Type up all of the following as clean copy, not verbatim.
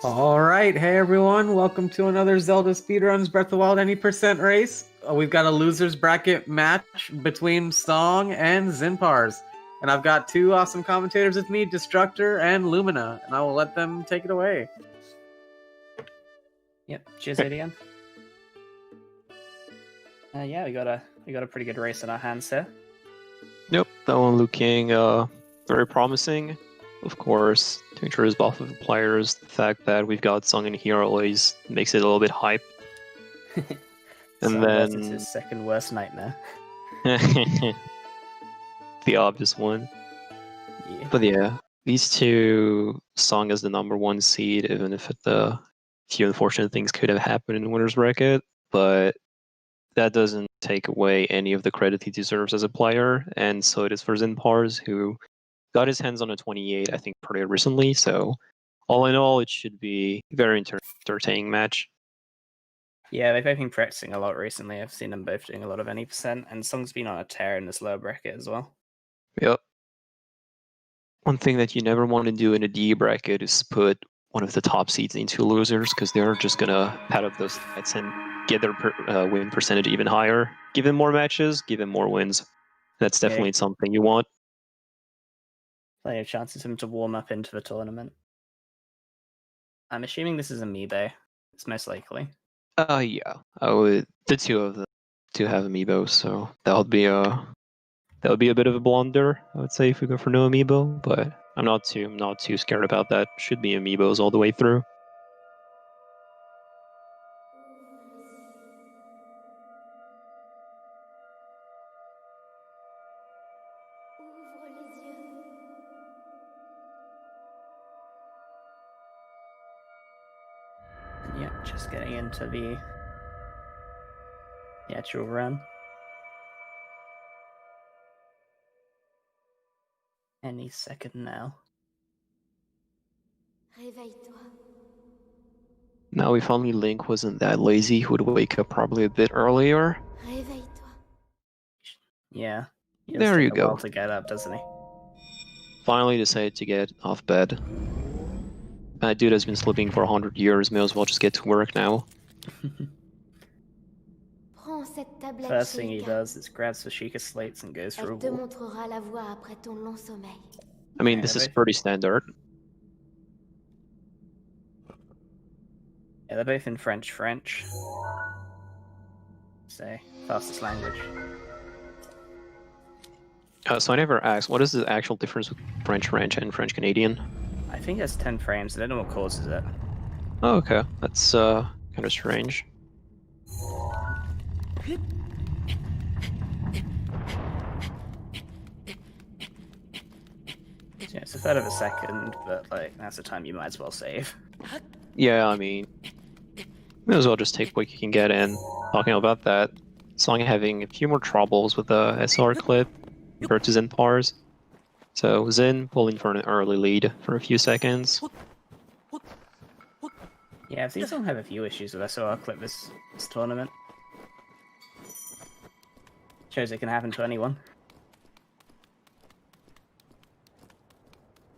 All right, hey everyone, welcome to another Zelda Speedruns Breath of the Wild any percent race. We've got a losers bracket match between Song and Zinpars. And I've got two awesome commentators with me, Destructor and Lumina, and I will let them take it away. Yep, cheers, ADM. Yeah, we got a pretty good race in our hands here. Yep, that one looking very promising. Of course, to introduce both of the players, the fact that we've got Song in here always makes it a little bit hype. And then it's his second worst nightmare. the obvious one. Yeah. But yeah, these two, Song as the #1 seed, even if a few unfortunate things could have happened in the winner's bracket, but that doesn't take away any of the credit he deserves as a player, and so it is for Zinpars, who got his hands on a 28, I think, pretty recently, so all in all, it should be a very entertaining match. Yeah, they've both been practicing a lot recently. I've seen them both doing a lot of any percent, and Song's been on a tear in this lower bracket as well. Yep. One thing that you never want to do in a D bracket is put one of the top seeds into losers, because they're just going to pad up those stats and get their win percentage even higher. Give them more matches, give them more wins. That's definitely something you want. Plenty of chances for him to warm up into the tournament. I'm assuming this is Amiibo. It's most likely. Yeah. The two of them do have Amiibo, so that would be a bit of a blunder, I would say, if we go for no Amiibo, but I'm not too scared about that. Should be Amiibos all the way through. Yeah, just getting into the actual run. Any second now. Now, if only Link wasn't that lazy, he would wake up probably a bit earlier. Yeah. There you go. A while to get up, doesn't he? Finally decided to get off bed. That dude has been sleeping for 100 years, may as well just get to work now. First thing he does is grabs the Sheikah slates and goes for a walk. I mean, this is pretty standard. Yeah, they're both in French. So, fastest language. So I never asked, what is the actual difference with French and French Canadian? I think it's 10 frames. I don't know what causes it. Oh, okay. That's kind of strange. Yeah, it's a third of a second, but like that's the time you might as well save. Yeah, I mean, may as well just take what you can get in. Talking about that, Song having a few more troubles with the SR clip compared to Zinpars. So Zin pulling for an early lead for a few seconds. Yeah, I've seen Song have a few issues with SR clip this tournament. Shows it can happen to anyone.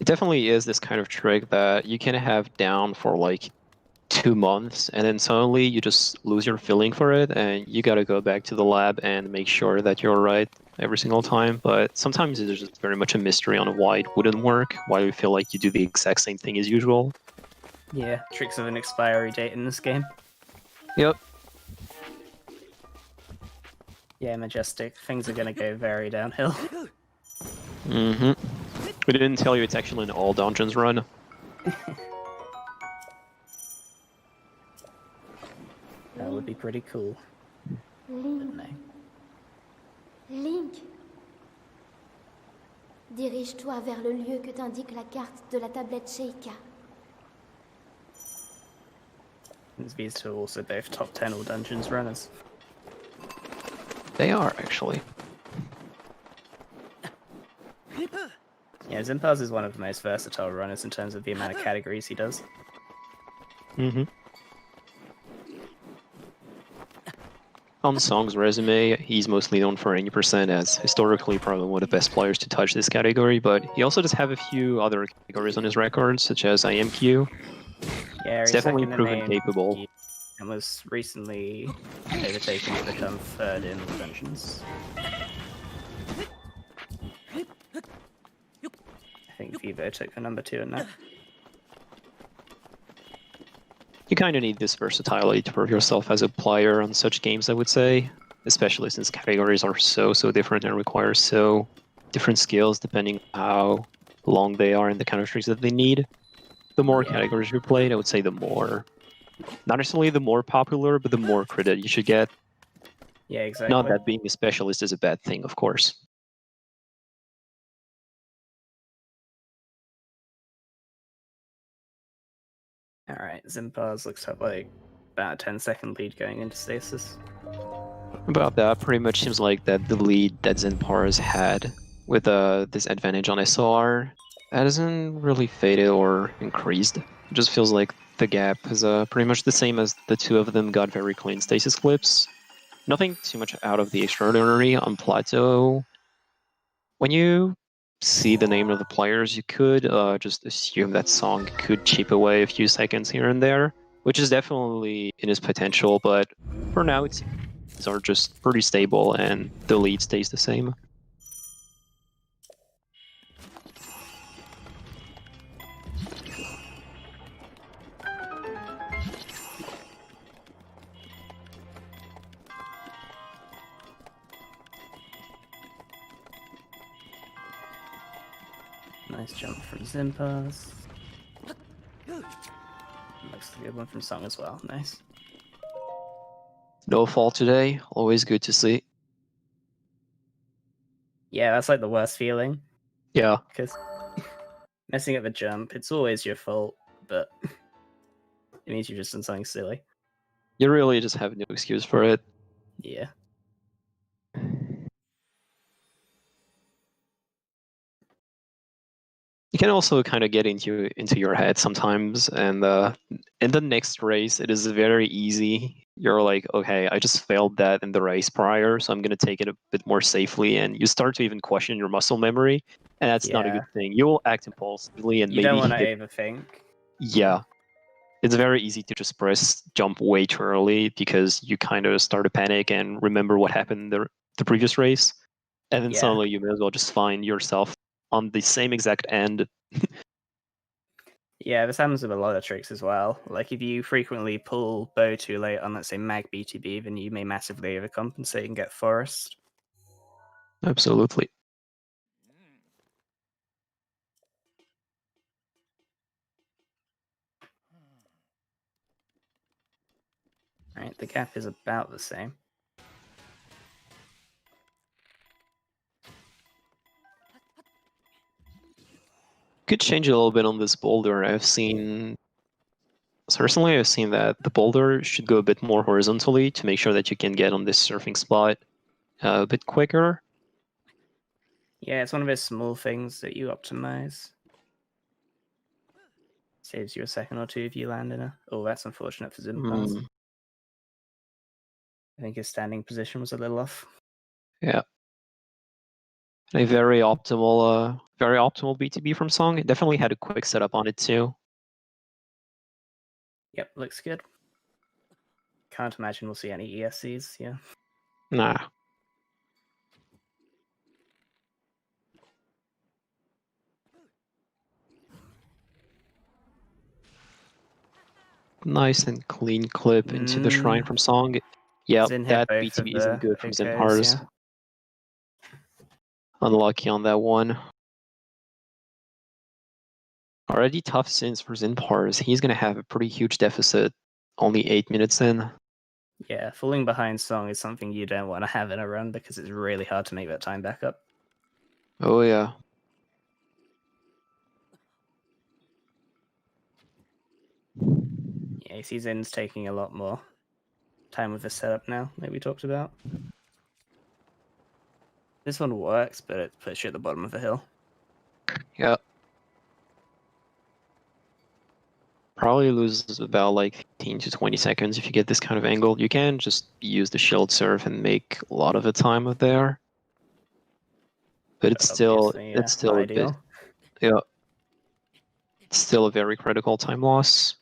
It definitely is this kind of trick that you can have down for like 2 months, and then suddenly you just lose your feeling for it, and you gotta go back to the lab and make sure that you're right every single time. But sometimes there's just very much a mystery on why it wouldn't work, why you feel like you do the exact same thing as usual. Yeah, tricks of an expiry date in this game. Yep. Yeah, Majestic. Things are gonna go very downhill. Mm-hmm. We didn't tell you it's actually an all dungeons run. That would be pretty cool. Link. Dirige-toi vers le lieu que t'indique la carte de la tablette Sheikah. These two are also both top 10 all dungeons runners. They are, actually. Yeah, Zinpars is one of the most versatile runners in terms of the amount of categories he does. Mm-hmm. On Song's resume, he's mostly known for 80% as historically probably one of the best players to touch this category, but he also does have a few other categories on his record, such as IMQ, Yeah, It's he's definitely second in proven name capable. and was recently overtaken to become third in Dungeons. I think Vivo took the number 2 in that. You kind of need this versatility to prove yourself as a player on such games, I would say, especially since categories are so different and require so different skills depending on how long they are and the kind of tricks that they need. The more Yeah. categories you played, I would say the more, not necessarily the more popular, but the more credit you should get. Yeah, exactly. Not that being a specialist is a bad thing, of course. Alright, Zinpars looks to have like about a 10-second lead going into stasis. About that, pretty much seems like that the lead that Zinpars had with this advantage on SOR hasn't really faded or increased. It just feels like the gap is pretty much the same as the two of them got very clean stasis clips. Nothing too much out of the extraordinary on Plateau. When you see the name of the players, you could just assume that Song could chip away a few seconds here and there, which is definitely in his potential, but for now it's are just pretty stable and the lead stays the same. Nice jump from Zinpars. Looks like a good one from Song as well. Nice. No fall today, always good to see. Yeah, that's like the worst feeling. Yeah. Because messing up a jump, it's always your fault, but it means you've just done something silly. You really just have no excuse for it. Yeah. You can also kind of get into your head sometimes, and in the next race, it is very easy. You're like, okay, I just failed that in the race prior, so I'm going to take it a bit more safely, and you start to even question your muscle memory, and that's not a good thing. You will act impulsively and You maybe don't want to hit... overthink. Yeah. It's very easy to just press jump way too early because you kind of start to panic and remember what happened in the previous race, and then suddenly you may as well just find yourself on the same exact end. Yeah, this happens with a lot of tricks as well. Like if you frequently pull Bo too late on, let's say, Mag BTB, then you may massively overcompensate and get forest. Absolutely. Right, the gap is about the same. Could change a little bit on this boulder. Personally, I've seen that the boulder should go a bit more horizontally to make sure that you can get on this surfing spot a bit quicker. Yeah, it's one of those small things that you optimize. Saves you a second or two if you land in a... Oh, that's unfortunate for Zinpars. I think his standing position was a little off. Yeah. A very optimal BTB from Song. It definitely had a quick setup on it too. Yep, looks good. Can't imagine we'll see any ESCs, yeah. Nah. Nice and clean clip into the shrine from Song. Yeah, that BTB isn't good from Zinpars. Yeah. Unlucky on that one. Already tough since for Zinpars. He's going to have a pretty huge deficit. Only 8 minutes in. Yeah, falling behind Song is something you don't want to have in a run because it's really hard to make that time back up. Oh yeah. Yeah, he sees Zin's taking a lot more time with the setup now, like we talked about. This one works, but it puts you at the bottom of the hill. Yeah. Probably loses about like 15 to 20 seconds if you get this kind of angle. You can just use the shield surf and make a lot of the time up there. But it's still Obviously, a bit, ideal. yeah. It's still a very critical time loss.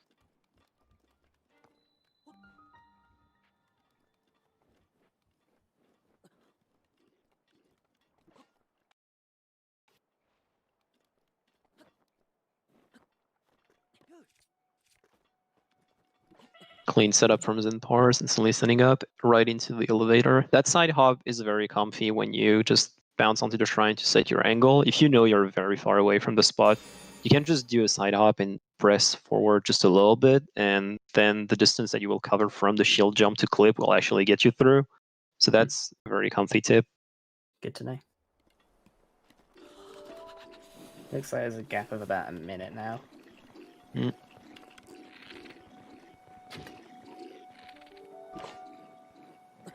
Clean setup from Zinpars, instantly setting up right into the elevator. That side hop is very comfy when you just bounce onto the shrine to set your angle. If you know you're very far away from the spot, you can just do a side hop and press forward just a little bit, and then the distance that you will cover from the shield jump to clip will actually get you through. So that's a very comfy tip. Good to know. Looks like there's a gap of about a minute now.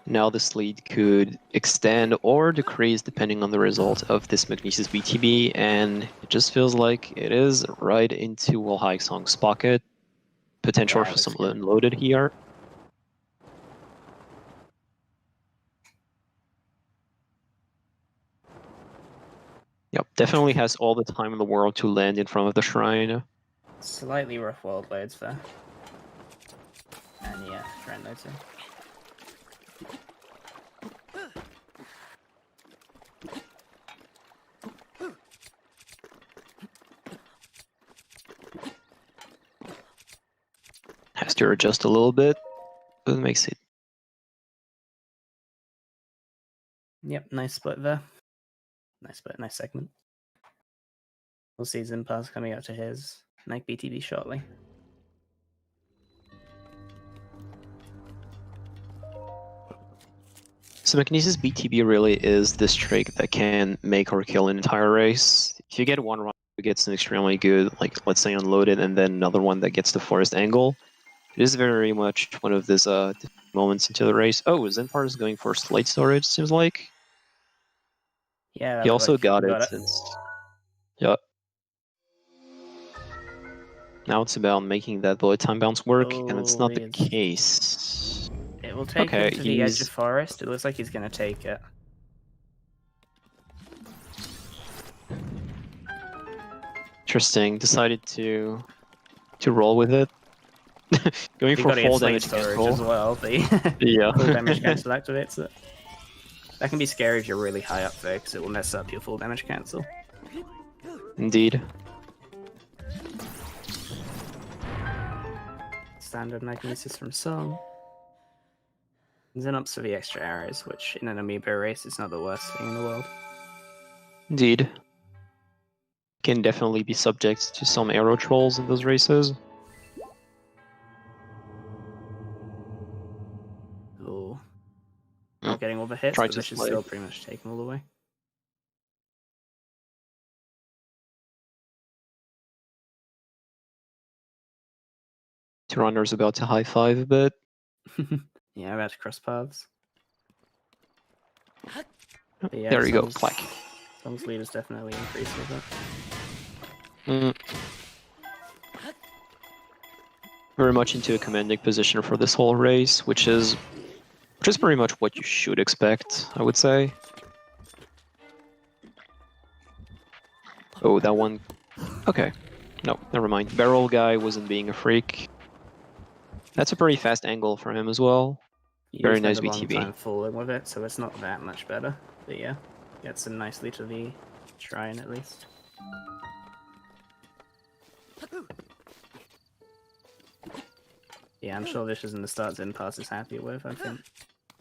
Now this lead could extend or decrease depending on the result of this Magnesis BTB, and it just feels like it is right into Wolhaiksong's pocket. Potential Yeah, for some good. unloaded here. Yep, definitely has all the time in the world to land in front of the shrine. Slightly rough world loads there. And yeah, shrine loads in. Has to adjust a little bit, but it makes it. Yep, nice split there. Nice split, nice segment. We'll see Zinpars coming up to his Nike BTB shortly. So Magnesis BTB really is this trick that can make or kill an entire race. If you get one run that gets an extremely good, like let's say unloaded, and then another one that gets the forest angle, it is very much one of these moments into the race. Oh, Zinpar is going for slate storage, seems like. Yeah, He also like got it since... Yep. Now it's about making that bullet time bounce work, and it's not the case. It will take him to the edge of forest. It looks like he's going to take it. Interesting. Decided to roll with it. Going for full damage cancel as well. The full damage cancel activates it. That can be scary if you're really high up there, because it will mess up your full damage cancel. Indeed. Standard Magnesis from Song. Zen ups for the extra arrows, which in an amiibo race is not the worst thing in the world. Indeed. Can definitely be subject to some arrow trolls in those races. Oh. Not getting all the hits, but this should still pretty much take them all the way. Two runners about to high five a bit. Yeah, about to cross paths. Yeah, there you go, plaque. Song's lead is definitely increased with that. Very much into a commanding position for this whole race, which is pretty much what you should expect, I would say. Oh, that one... Okay. No, never mind. Barrel guy wasn't being a freak. That's a pretty fast angle for him as well. Very nice BTB. Time falling with it, so it's not that much better. But yeah, gets him nicely to the shrine at least. Yeah, I'm sure this isn't the start Zinpars is happy with. I think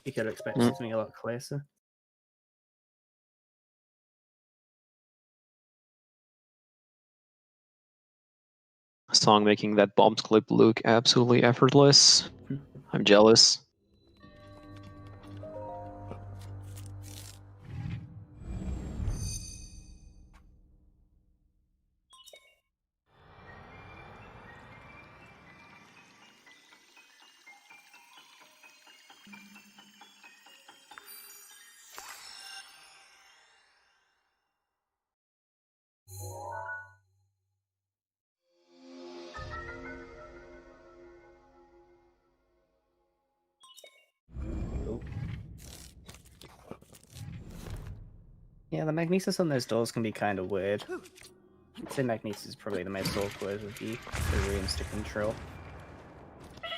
you could expect something a lot closer. Song making that bombed clip look absolutely effortless. I'm jealous. Yeah, the magnesis on those doors can be kind of weird. I'd say magnesis is probably the most awkward of the rooms to control.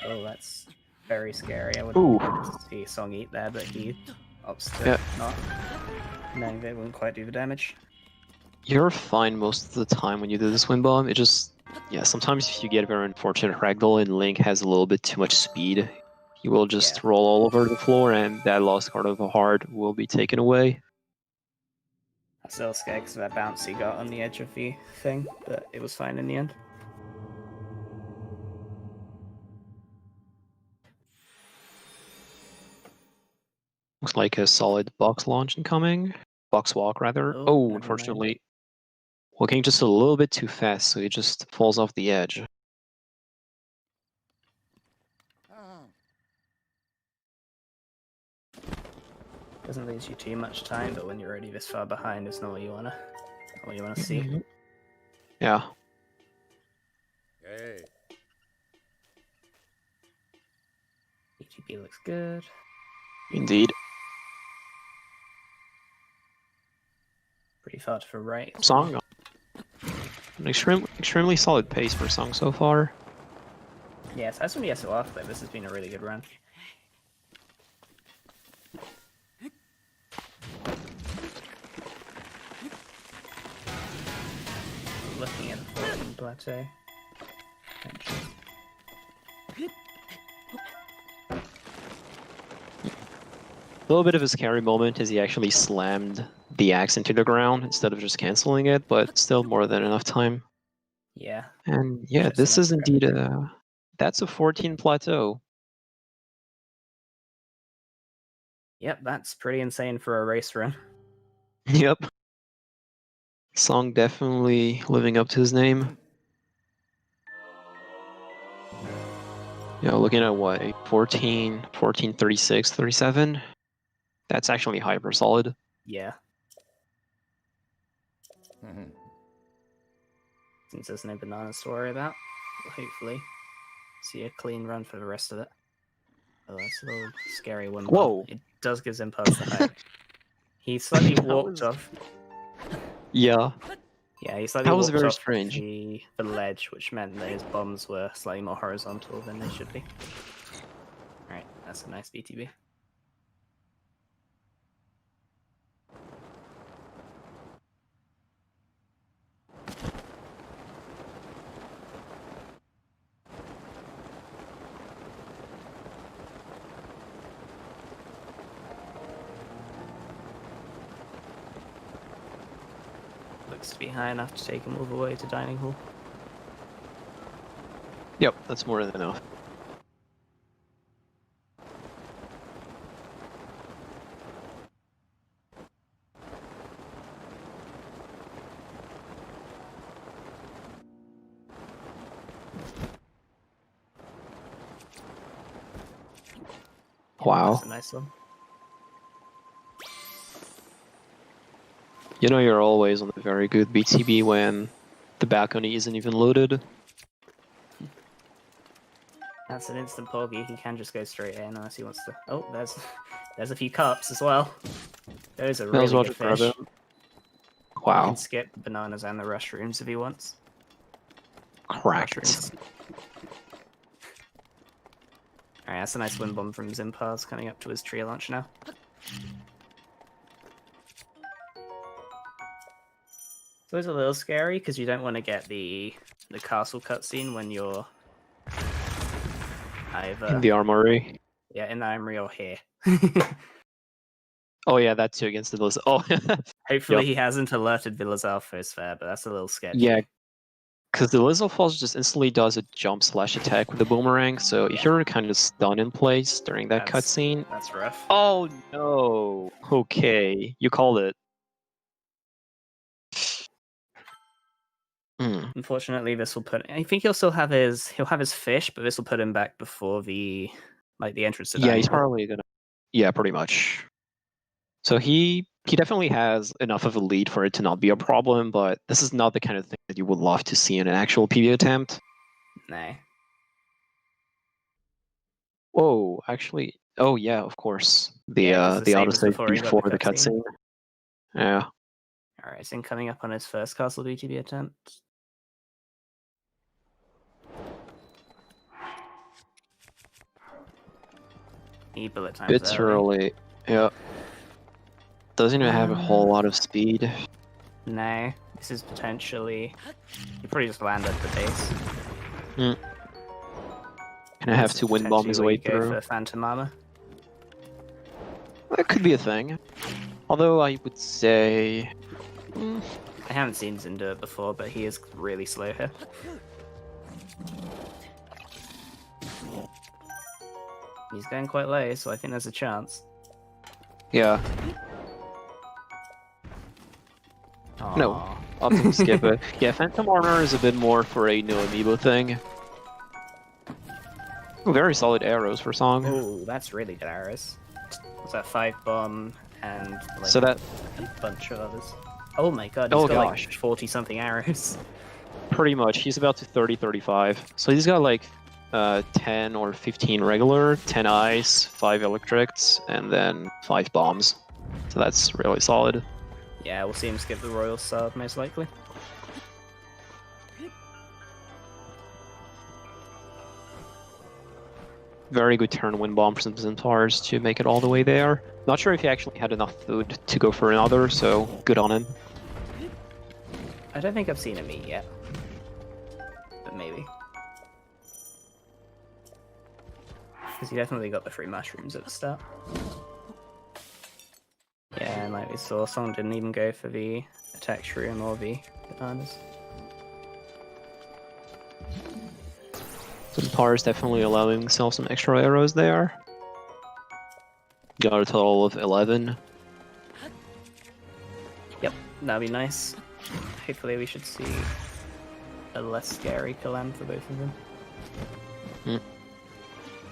Oh, that's very scary. I would like to see Song eat there, but he opts to not. Knowing they wouldn't quite do the damage. You're fine most of the time when you do this wind bomb. It just Yeah, sometimes if you get very unfortunate ragdoll and Link has a little bit too much speed, he will just roll all over the floor, and that lost card of a heart will be taken away. I was a little scared because of that bounce he got on the edge of the thing, but it was fine in the end. Looks like a solid box launch incoming. Box walk, rather. Oh, Oh, never mind. unfortunately, walking just a little bit too fast, so he just falls off the edge. Doesn't lose you too much time, but when you're already this far behind, it's not what you wanna see. Yeah. Hey. BTB looks good. Indeed. Pretty far to the right. Song. An extremely solid pace for Song so far. Yes, as from yes off, but this has been a really good run. Looking at the bottom plateau. A little bit of a scary moment as he actually slammed the axe into the ground instead of just canceling it, but still more than enough time. Yeah. And yeah, Just this enough is to indeed that's a 14 plateau. Yep, that's pretty insane for a race run. Yep. Song definitely living up to his name. Looking at what, 14, 36, 37? That's actually hyper solid. Yeah. Since there's no bananas to worry about, we'll hopefully see a clean run for the rest of it. Oh, that's a little scary one. Whoa. It does give Zinpars the height. He slightly walked off. Yeah. Yeah, he slightly That was walked very off strange. the ledge, which meant that his bombs were slightly more horizontal than they should be. Alright, that's a nice BTB. Looks to be high enough to take him all the way to dining hall. Yep, that's more than enough. Wow. That's a nice one. You're always on a very good BTB when the balcony isn't even loaded. That's an instant porgy. He can just go straight in unless he wants to. Oh, there's a few cups as well. Those are really good fish. He Wow. can skip the bananas and the mushrooms if he wants. Cracked. Alright, that's a nice wind bomb from Zinpars coming up to his tree launch now. So it's a little scary because you don't want to get the castle cutscene when you're either In the armory. in the armory or here. Oh yeah, that too against the Villas. Oh. Hopefully he hasn't alerted Villas Alphos there, but that's a little sketchy. Yeah, because the Lizzo Falls just instantly does a jump/attack with the boomerang, so if you're kind of stunned in place during that cutscene... That's rough. Oh no! Okay, you called it. Unfortunately, this will put... I think he'll still have his... He'll have his fish, but this will put him back before the entrance to Yeah, he's dining hall. probably gonna... Yeah, pretty much. So he definitely has enough of a lead for it to not be a problem, but this is not the kind of thing that you would love to see in an actual PB attempt. No. Whoa, actually... Oh yeah, of course. The autosave before the cutscene. Yeah. Alright, so coming up on his first castle BTB attempt. He bullet times Bit early. Yeah. Doesn't even have a whole lot of speed. No. This is potentially... You probably just land at the base. Mm. And I have to win bomb his way Go through. for Phantom Armor. That could be a thing. Although I would say... I haven't seen Zin do it before, but he is really slow here. He's going quite low, so I think there's a chance. Yeah. Aww. No. I'll have to skip it. Yeah, Phantom Armor is a bit more for a no amiibo thing. Ooh, very solid arrows for Song. Oh, that's really good arrows. Was that 5 bomb and like So that a bunch of others? Oh my god, he's got like 40 something arrows. pretty much, he's about to 30-35. So he's got like 10 or 15 regular, 10 ice, 5 electrics, and then 5 bombs. So that's really solid. Yeah, we'll see him skip the Royal Sword most likely. Very good turn win bomb from Zinpars to make it all the way there. Not sure if he actually had enough food to go for another, so good on him. I don't think I've seen him eat yet. But maybe. Because he definitely got the free mushrooms at the start. Yeah, and like we saw, Song didn't even go for the attack shroom or the bananas. Zinpars definitely allowing himself some extra arrows there. Got a total of 11. Yep, that'd be nice. Hopefully we should see a less scary Kalam for both of them.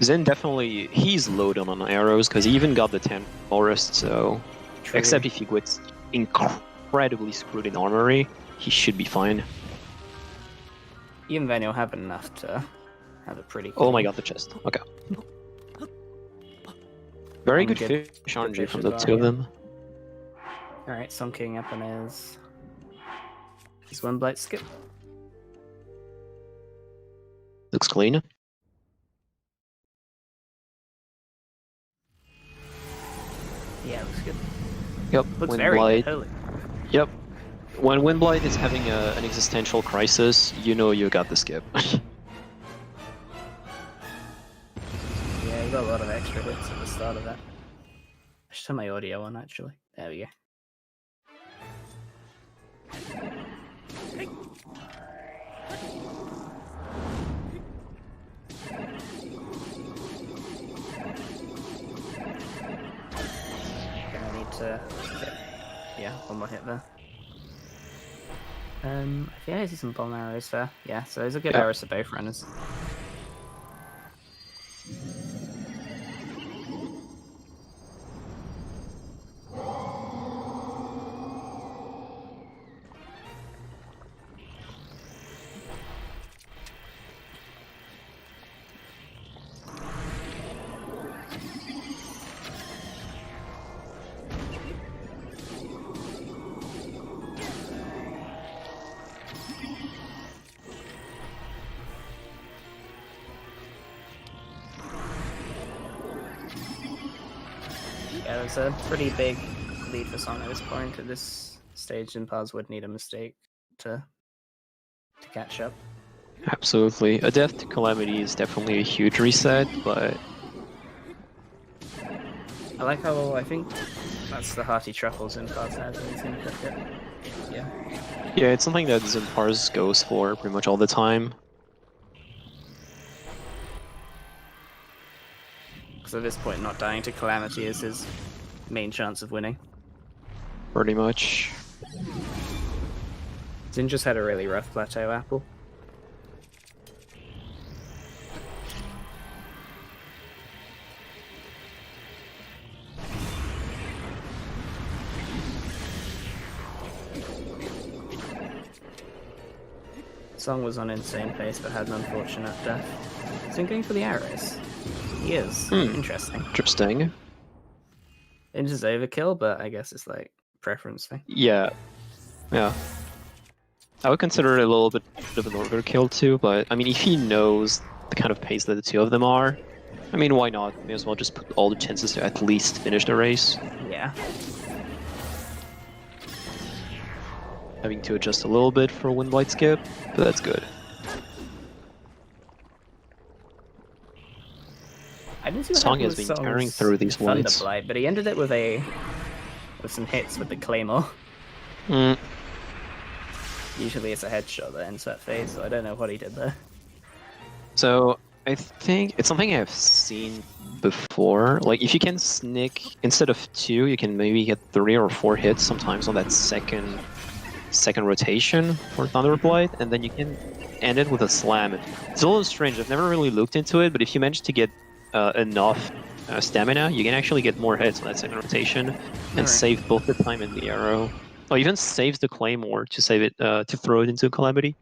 Zin definitely, he's loaded on arrows because he even got the 10 forest, so... True. Except if he gets incredibly screwed in armory, he should be fine. Even then he'll have enough to have a pretty Oh my god, the chest. Okay. Very good good fish RNG from as the well, two of yeah. them. Alright, Song King up on his one blight skip. Looks clean. Yeah, looks good. Yep, Looks very Windblight. good, holy. Yep. When Windblight is having an existential crisis, you know you got the skip. Yeah, you got a lot of extra hits at the start of that. I should turn my audio on, actually. There we go. Gonna need to get, yeah, one more hit there. I think I see some bomb arrows there. Yeah, so those are good Yeah. arrows for both runners. Yeah, there's a pretty big lead for Song at this point. At this stage, Zinpars would need a mistake to catch up. Absolutely. A death to Calamity is definitely a huge reset, but I like how I think that's the hearty truffles Zinpars has, and he's gonna cook it. Yeah. yeah, it's something that Zinpars goes for pretty much all the time. Because at this point, not dying to Calamity is his main chance of winning. Pretty much. Zin just had a really rough plateau apple. Song was on insane pace but had an unfortunate death. Zin going for the arrows. He is. Interesting. Interesting. It is overkill, but I guess it's like preference thing. Yeah. Yeah. I would consider it a little bit of an overkill too, but I mean, if he knows the kind of pace that the two of them are, I mean, why not? May as well just put all the chances to at least finish the race. Yeah. having to adjust a little bit for Wind Blight skip, but that's good. I didn't see what Song happened has with been carrying Song's through these Thunder blights. Blight, but he ended it with some hits with the Claymore. Mm. Usually it's a headshot that ends that phase, so I don't know what he did there. So I think it's something I've seen before. Like if you can sneak instead of 2, you can maybe get 3 or 4 hits sometimes on that second rotation for Thunder Blight, and then you can end it with a slam. It's a little strange. I've never really looked into it, but if you manage to get enough stamina, you can actually get more hits on that second rotation and save both the time and the arrow. Or even saves the Claymore to save it to throw it into Calamity.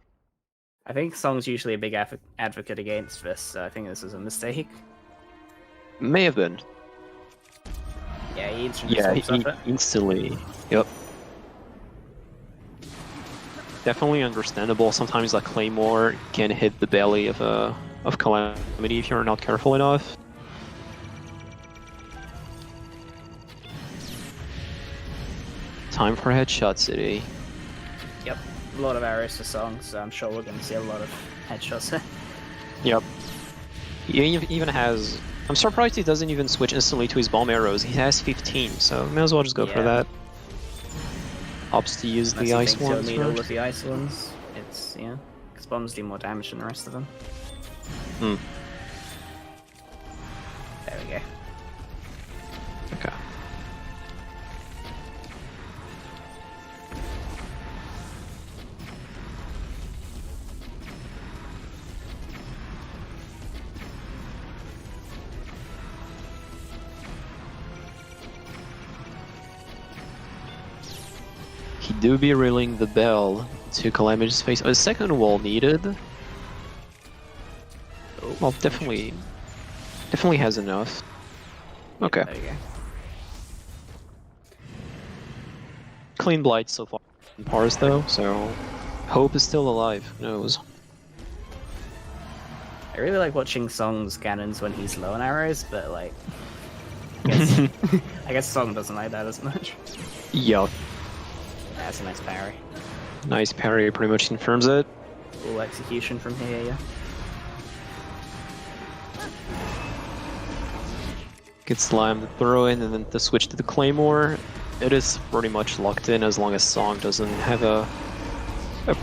I think Song's usually a big advocate against this, so I think this is a mistake. May have been. Yeah, he instantly Yeah, swaps up it. instantly. Yep. Definitely understandable. Sometimes like Claymore can hit the belly of Calamity if you're not careful enough. Time for Headshot City. Yep, a lot of arrows for Song, so I'm sure we're going to see a lot of headshots here. Yep. He even has... I'm surprised he doesn't even switch instantly to his bomb arrows. He has 15, so may as well just go for that. Opts to use the ice Unless ones you need all first. of the ice ones. It's, yeah, because bombs do more damage than the rest of them. Hmm. There we go. Okay. He do be reeling the bell to Calamity's face. A second wall needed. Well, definitely has enough. Okay. There you go. Clean Blight so far in Pars though, so hope is still alive. Who knows? I really like watching Song's cannons when he's low on arrows, but like, I guess Song doesn't like that as much. Yup. That's a nice parry. Nice parry, pretty much confirms it. Cool execution from here, yeah. Get slammed, the throw in, and then the switch to the Claymore. It is pretty much locked in as long as Song doesn't have a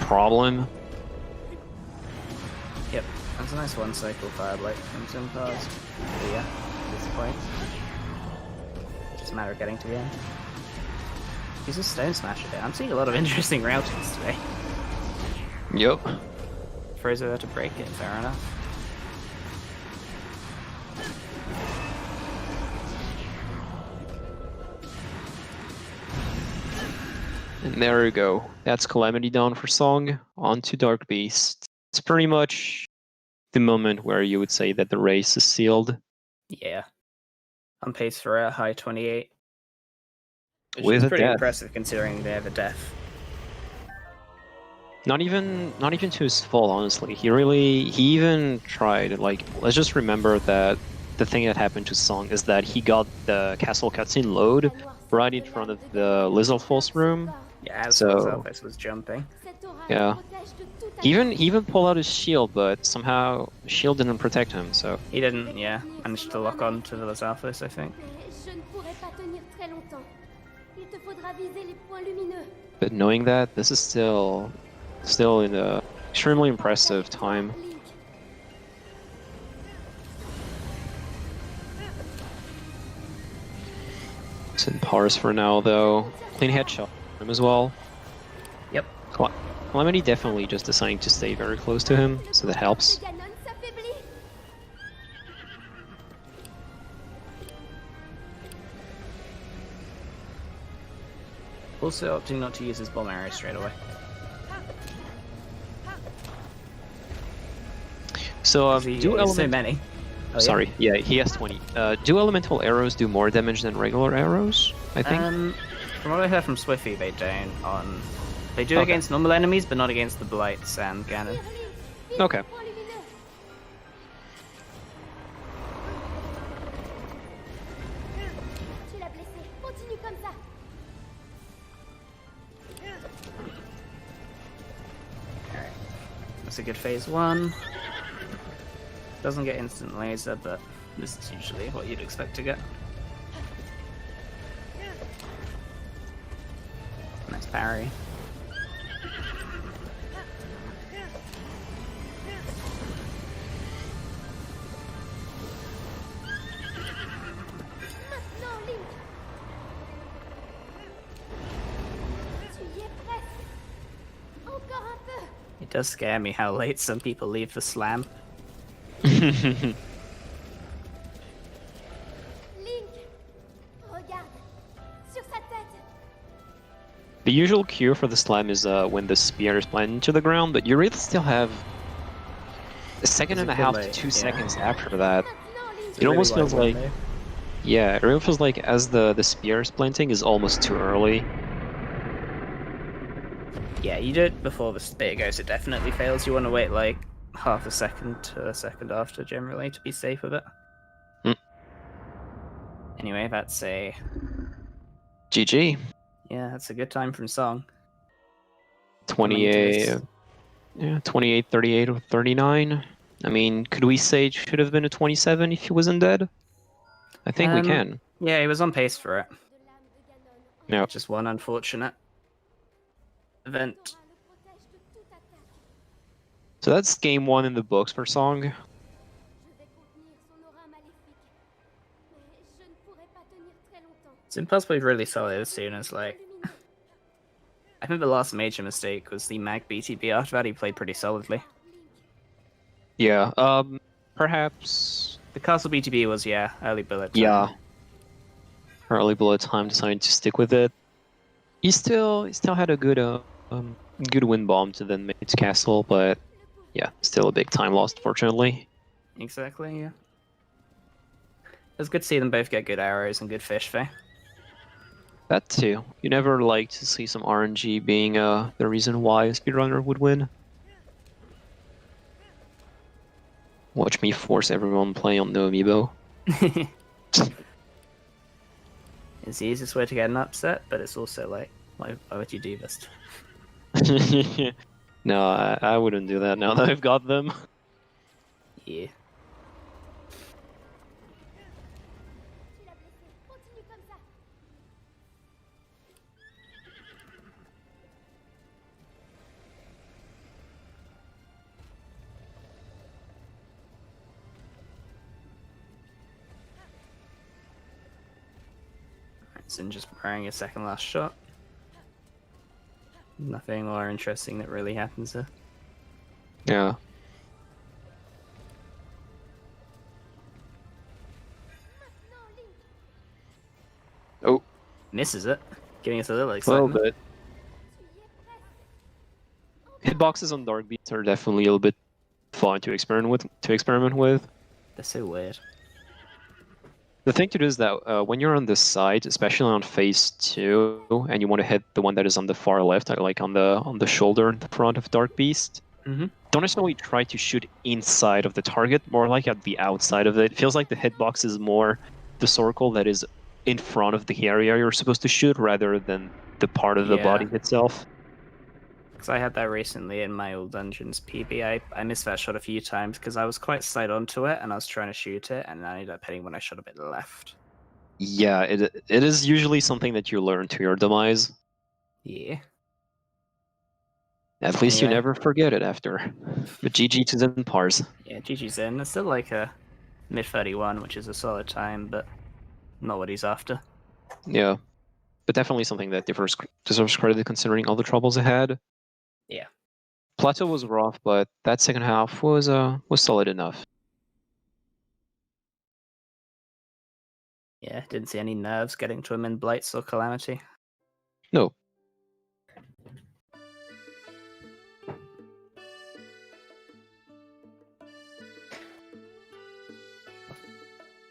problem. Yep, that's a nice one cycle fire blight from Zinpars. But yeah, at this point. Just a matter of getting to the end. He's a Stone Smasher here. I'm seeing a lot of interesting routings today. Yep. Throws her to break it, fair enough. And there we go. That's Calamity down for Song. On to Dark Beast. It's pretty much the moment where you would say that the race is sealed. Yeah. On pace for a high 28. Which With is a pretty death. impressive considering they have a death. Not even to his fault, honestly. He even tried. Like, let's just remember that the thing that happened to Song is that he got the castle cutscene load right in front of the Lizard Falls room. Yeah, as So- Elvis was jumping. Yeah. He even pulled out his shield, but somehow the shield didn't protect him, so... He didn't, yeah, manage to lock on to the Alphas, I think. Mais je ne pourrai pas tenir très longtemps. Il te faudra viser les points lumineux. But knowing that, this is still in a extremely impressive time. Link. It's in Pars for now, though. Clean headshot him as well. Yep. Calamity definitely just deciding to stay very close to him, so that helps. Les Ganon s'affaiblit. Also opting not to use his bomb arrow straight away. So, He do has so element... many. Oh, yeah? Sorry, yeah, he has 20. Do elemental arrows do more damage than regular arrows? I think. From what I heard from Swiffy, they don't on... They do Okay. against normal enemies, but not against the Blights and Ganon. Vite, Okay. les points lumineux. Tu l'as blessé. Continue comme ça. That's a good phase 1. Doesn't get instant laser, but this is usually what you'd expect to get. Nice parry. Maintenant, Link. Tu y es presque. Encore un peu. It does scare me how late some people leave the slam. Link. Regarde. Sur sa tête. The usual cue for the slam is when the spear is planted into the ground, but you really still have a second and a half to 2 seconds after that. Maintenant, Link. It almost feels like, yeah, it really feels like as the spear is planting is almost too early. Yeah, you do it before the spear goes, it definitely fails. You want to wait like half a second to a second after generally to be safe with it. Mm. Anyway, that's a... GG. Yeah, that's a good time from Song. 28, yeah, 28, 38, or 39. I mean, could we say it should have been a 27 if he wasn't dead? I think we can. Yeah, he was on pace for it. De l'âme de Ganon. Yeah. Just one unfortunate event. Dora le protège de toute attaque. So that's game 1 in the books for Song. Je vais contenir son aura maléfique. Mais je ne pourrai pas tenir très longtemps. Zinpars played really solid as soon as like... Lumineux. I think the last major mistake was the Mag BTB. After that, he played pretty solidly. Link. Yeah, perhaps... The Castle BTB was, yeah, early bullet time. Yeah. Early bullet time decided to stick with it. He still had a good good wind bomb to then make its castle, but yeah, still a big time lost, fortunately. Exactly, yeah. It was good to see them both get good arrows and good fish, though. That too. You never like to see some RNG being the reason why a speedrunner would win. Watch me force everyone to play on no amiibo. It's the easiest way to get an upset, but it's also like, why would you do this? No, I wouldn't do that now that I've got them. Yeah. Tu l'as blessé. Continue comme ça. Zin just preparing his second last shot. Nothing more interesting that really happens there. Yeah. Maintenant, Link. Oh, Misses it, giving us a little a little excitement. bit. Tu y es presque. Hitboxes on dark beats are definitely a little bit fun to experiment with. They're so weird. The thing to do is that when you're on the side, especially on phase 2, and you want to hit the one that is on the far left, like on the shoulder in the front of Dark Beast, Mhm. don't necessarily try to shoot inside of the target, more like at the outside of it. It feels like the hitbox is more the circle that is in front of the area you're supposed to shoot, rather than the part of the Yeah. body itself. Because I had that recently in my old Dungeons PB. I missed that shot a few times because I was quite side onto it and I was trying to shoot it, and I ended up hitting when I shot a bit left. Yeah, it is usually something that you learn to your demise. Yeah. At least you Anyway. never forget it after. But GG to Zinpars. Yeah, GG's in. It's still like a mid 31, which is a solid time, but not what he's after. Yeah, but definitely something that deserves credit considering all the troubles it had. Yeah. Plateau was rough, but that second half was solid enough. Yeah, didn't see any nerves getting to him in Blights or Calamity. No,